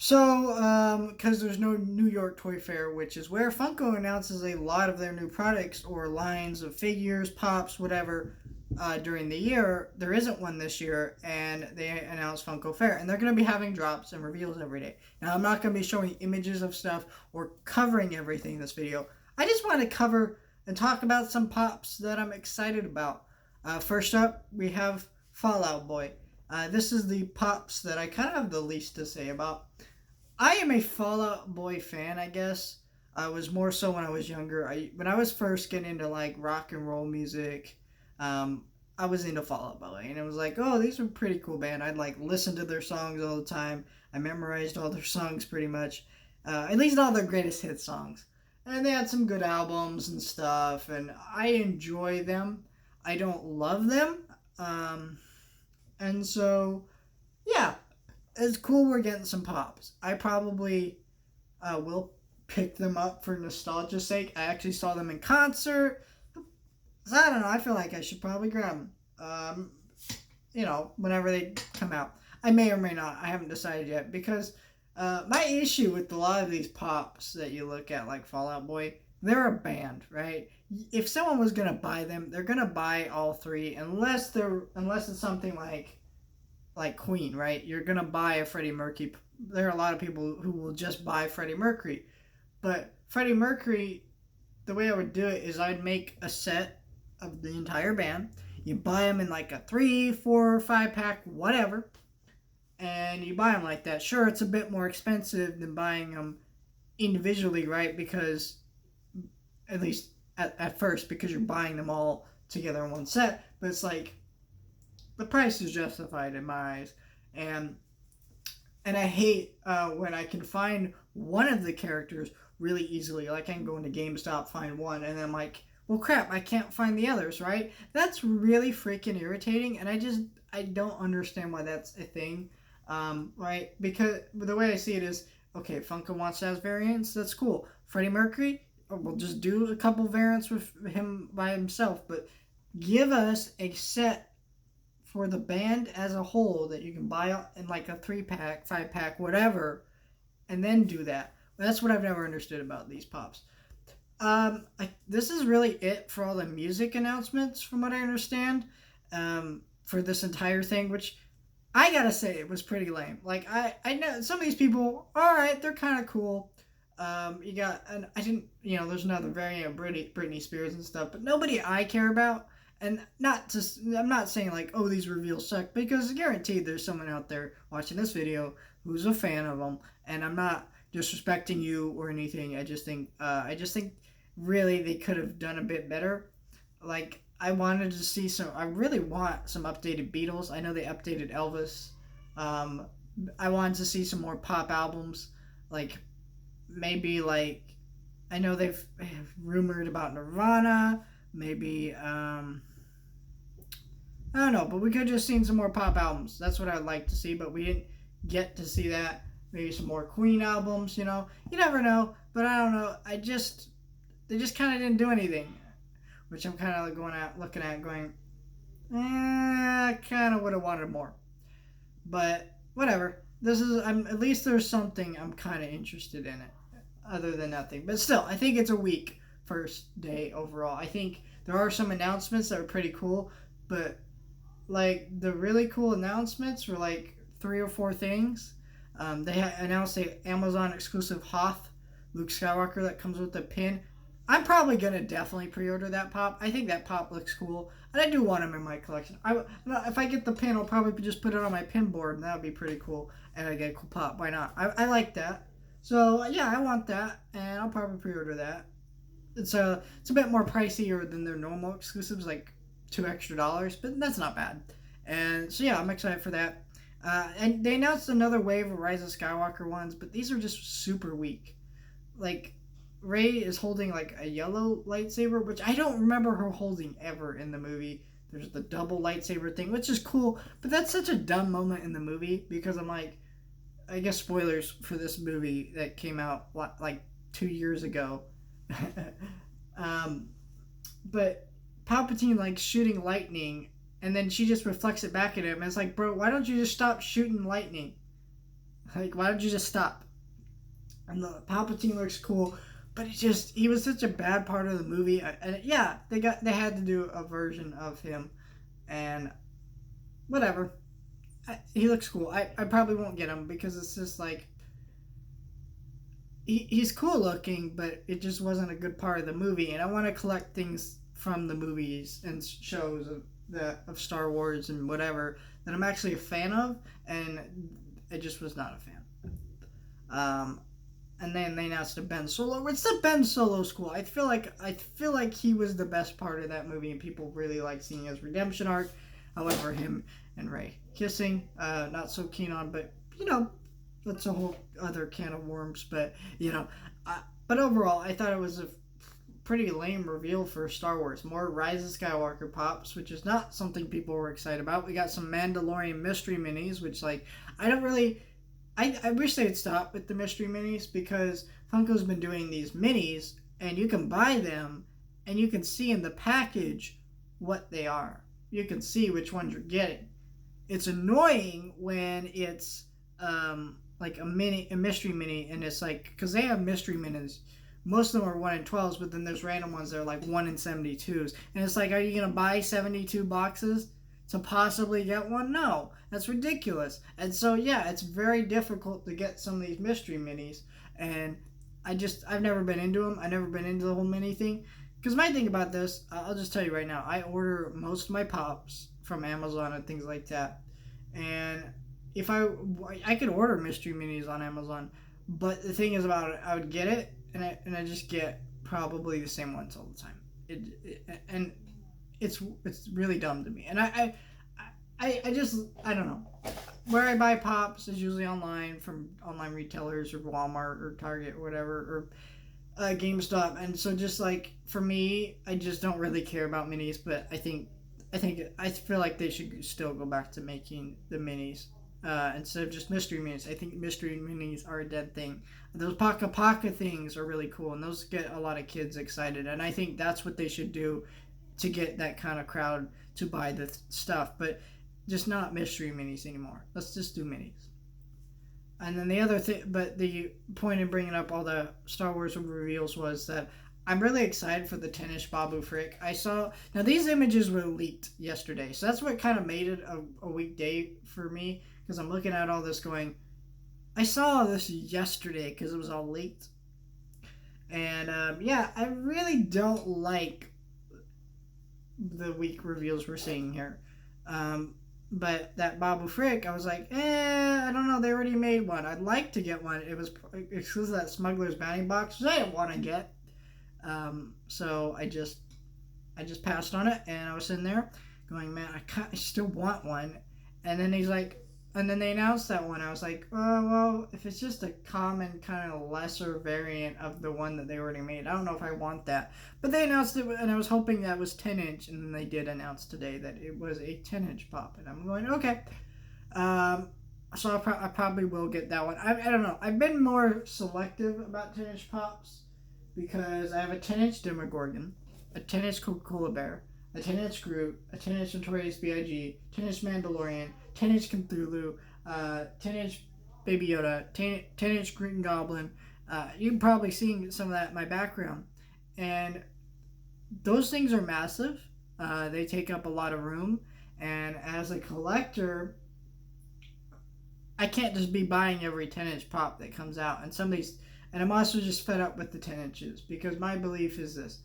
Because there's no New York Toy Fair, which is where Funko announces a lot of their new products or lines of figures, pops, whatever, during the year, there isn't one this year, and they announced Funko Fair, and they're going to be having drops and reveals every day. Now, I'm not going to be showing images of stuff or covering everything in this video. I just want to cover and talk about some pops that I'm excited about. First up, we have Fallout Boy. This is the pops that I kind of have the least to say about. I am a Fallout Boy fan, I guess. I was more so when I was younger. When I was first getting into like rock and roll music, I was into Fallout Boy, and it was like, oh, these are a pretty cool band. I'd like listen to their songs all the time. I memorized all their songs pretty much, at least all their greatest hit songs. And they had some good albums and stuff, and I enjoy them. I don't love them, and so yeah, it's cool we're getting some pops. I probably will pick them up for nostalgia's sake. I actually saw them in concert. So I don't know. I feel like I should probably grab them. Whenever they come out. I may or may not. I haven't decided yet because my issue with a lot of these pops that you look at, like Fallout Boy, they're a band, right? If someone was gonna buy them, they're gonna buy all three, unless it's something like Queen, right? You're gonna buy a Freddie Mercury. There are a lot of people who will just buy Freddie Mercury, but Freddie Mercury, the way I would do it is I'd make a set of the entire band. You buy them in like a 3, 4, 5 pack, whatever, and you buy them like that. Sure, it's a bit more expensive than buying them individually, right? Because at least at first, because you're buying them all together in one set, but it's like the price is justified in my eyes, and I hate when I can find one of the characters really easily. Like I can go into GameStop, find one, and then I'm like, well, crap, I can't find the others, right? That's really freaking irritating, and I don't understand why that's a thing, right? Because the way I see it is, okay, Funko wants to have variants, that's cool. Freddie Mercury, we'll just do a couple variants with him by himself, but give us a set for the band as a whole that you can buy in like a 3 pack, 5 pack, whatever, and then do that. That's what I've never understood about these pops. This is really it for all the music announcements, from what I understand, for this entire thing, which I gotta say it was pretty lame. Like I know some of these people, all right, they're kind of cool. You got, and I didn't, there's another variant of Britney Spears and stuff, but nobody I care about. And I'm not saying like, oh, these reveals suck, because guaranteed there's someone out there watching this video who's a fan of them, and I'm not disrespecting you or anything. I just think really they could have done a bit better. Like I really want some updated Beatles. I know they updated Elvis. I wanted to see some more pop albums, like maybe like I know they've rumored about Nirvana. Maybe I don't know, but we could have just seen some more pop albums. That's what I'd like to see, but we didn't get to see that. Maybe some more Queen albums, you never know. But I don't know. They just kind of didn't do anything, which I'm kind of looking at, going, I kind of would have wanted more. But whatever. At least there's something I'm kind of interested in it, other than nothing. But still, I think it's a weak first day overall. I think there are some announcements that are pretty cool, but like the really cool announcements were like 3 or 4 things. They announced a Amazon exclusive Hoth Luke Skywalker that comes with a pin. I'm probably gonna definitely pre-order that pop. I think that pop looks cool, and I do want him in my collection. If I get the pin, I'll probably just put it on my pin board, and that would be pretty cool. And I get a cool pop. Why not? I like that. So yeah, I want that, and I'll probably pre-order that. It's a bit more pricier than their normal exclusives, like $2 extra, but that's not bad. And so yeah, I'm excited for that. And they announced another wave of Rise of Skywalker ones, but these are just super weak. Like Rey is holding like a yellow lightsaber, which I don't remember her holding ever in the movie. There's the double lightsaber thing, which is cool, but that's such a dumb moment in the movie, because I'm like, I guess spoilers for this movie that came out like 2 years ago. But Palpatine like shooting lightning, and then she just reflects it back at him, and it's like, bro, why don't you just stop shooting lightning? Like, why don't you just stop? And the Palpatine looks cool, but he was such a bad part of the movie. And yeah, they had to do a version of him, and whatever. He looks cool. I probably won't get him because it's just like he's cool looking, but it just wasn't a good part of the movie. And I want to collect things from the movies and shows of Star Wars and whatever that I'm actually a fan of, and I just was not a fan. And then they announced a Ben Solo, which the Ben Solo's cool. I feel like he was the best part of that movie, and people really like seeing his redemption arc. However, him and Rey kissing, not so keen on, but that's a whole other can of worms. But but overall, I thought it was a pretty lame reveal for Star Wars. More Rise of Skywalker pops, which is not something people were excited about. We got some Mandalorian mystery minis, which I don't really. I wish they'd stop with the mystery minis because Funko's been doing these minis and you can buy them and you can see in the package what they are. You can see which ones you're getting. It's annoying when it's like a mystery mini, and it's like, because they have mystery minis. Most of them are 1 in 12s, but then there's random ones that are like 1 in 72s. And it's like, are you going to buy 72 boxes to possibly get one? No, that's ridiculous. And so yeah, it's very difficult to get some of these mystery minis, and I've never been into them. I've never been into the whole mini thing, because my thing about this, I'll just tell you right now, I order most of my pops from Amazon and things like that, and if I could order mystery minis on Amazon, but the thing is about it, I would get it, and I just get probably the same ones all the time. And it's really dumb to me, and I don't know. Where I buy pops is usually online from online retailers or Walmart or Target or whatever, or GameStop, and so just like for me, I just don't really care about minis. But I feel like they should still go back to making the minis instead of just mystery minis. I think mystery minis are a dead thing. Those Paka Paka things are really cool, and those get a lot of kids excited, and I think that's what they should do to get that kind of crowd to buy the stuff, but just not mystery minis anymore. Let's just do minis. And then the other thing, but the point in bringing up all the Star Wars reveals was that I'm really excited for the 10-inch Babu Frick. Now these images were leaked yesterday, so that's what kind of made it a weekday for me, because I'm looking at all this going, I saw this yesterday because it was all leaked. And yeah, I really don't like the weak reveals we're seeing here. But that Babu Frick, I was like, I don't know. They already made one. I'd like to get one. It was exclusive to that Smuggler's Bounty box, which I didn't want to get. So I just passed on it, and I was sitting there going, man, I still want one. And then and then they announced that one. I was like, oh, well, if it's just a common kind of lesser variant of the one that they already made, I don't know if I want that. But they announced it, and I was hoping that was 10-inch, and then they did announce today that it was a 10-inch pop. And I'm going, okay. So I probably will get that one. I don't know. I've been more selective about 10-inch pops because I have a 10-inch Demogorgon, a 10-inch Coca-Cola Bear, a 10-inch Groot, a 10-inch Notorious B.I.G., 10-inch Mandalorian, 10-inch Cthulhu, 10-inch Baby Yoda, 10-inch Green Goblin. You've probably seen some of that in my background. And those things are massive. They take up a lot of room. And as a collector, I can't just be buying every 10-inch pop that comes out. And I'm also just fed up with the 10 inches, because my belief is this.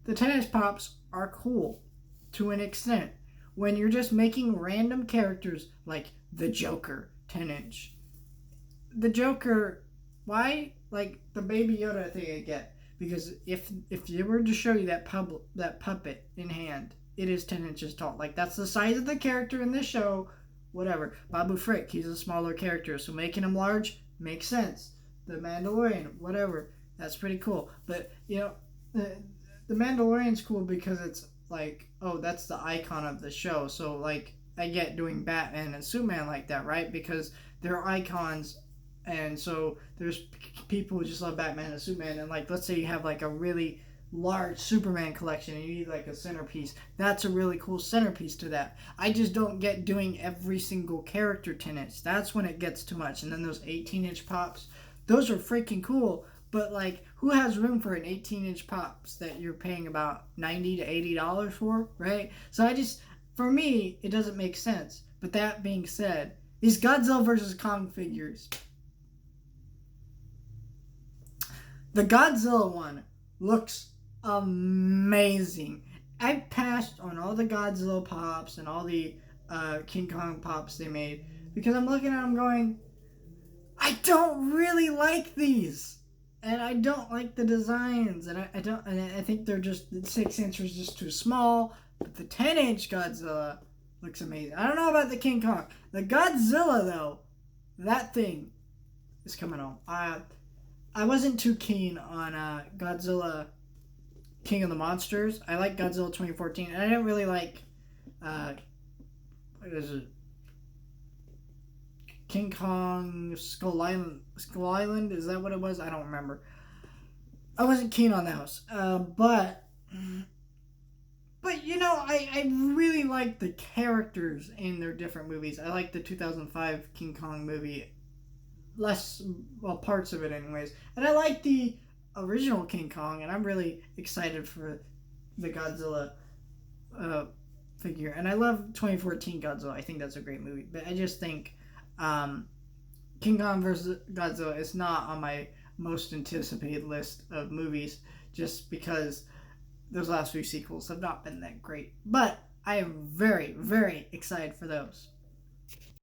The 10-inch pops are cool to an extent. When you're just making random characters like the Joker 10-inch. The Joker, why? Like the Baby Yoda thing I get. Because if you were to show you that puppet in hand, it is 10 inches tall. Like, that's the size of the character in this show, whatever. Babu Frick, he's a smaller character, so making him large makes sense. The Mandalorian, whatever, that's pretty cool. But, the Mandalorian's cool because it's like, oh, that's the icon of the show. So, like, I get doing Batman and Superman like that, right? Because they're icons, and so there's people who just love Batman and Superman. And, like, let's say you have, like, a really large Superman collection and you need like a centerpiece, that's a really cool centerpiece to that. I just don't get doing every single character 10-inch. That's when it gets too much. And then those 18-inch pops, those are freaking cool. But like, who has room for an 18-inch pops that you're paying about $90 to $80 for, right? So for me, it doesn't make sense. But that being said, these Godzilla versus Kong figures, the Godzilla one looks amazing. I passed on all the Godzilla pops and all the King Kong pops they made because I'm looking at them going, I don't really like these, and I don't like the designs, and I think they're just, the 6-inch was just too small. But the 10-inch Godzilla looks amazing. I don't know about the King Kong. The Godzilla though, that thing is coming home. I wasn't too keen on Godzilla King of the Monsters. I like Godzilla 2014, and I didn't really like what is it? King Kong Skull Island. Skull Island, is that what it was? I don't remember. I wasn't keen on those. But you know, I really like the characters in their different movies. I like the 2005 King Kong movie less, well, parts of it anyways. And I like the original King Kong, and I'm really excited for the Godzilla figure. And I love 2014 Godzilla. I think that's a great movie. But I just think King Kong vs. Godzilla is not on my most anticipated list of movies just because those last few sequels have not been that great. But I am very, very excited for those.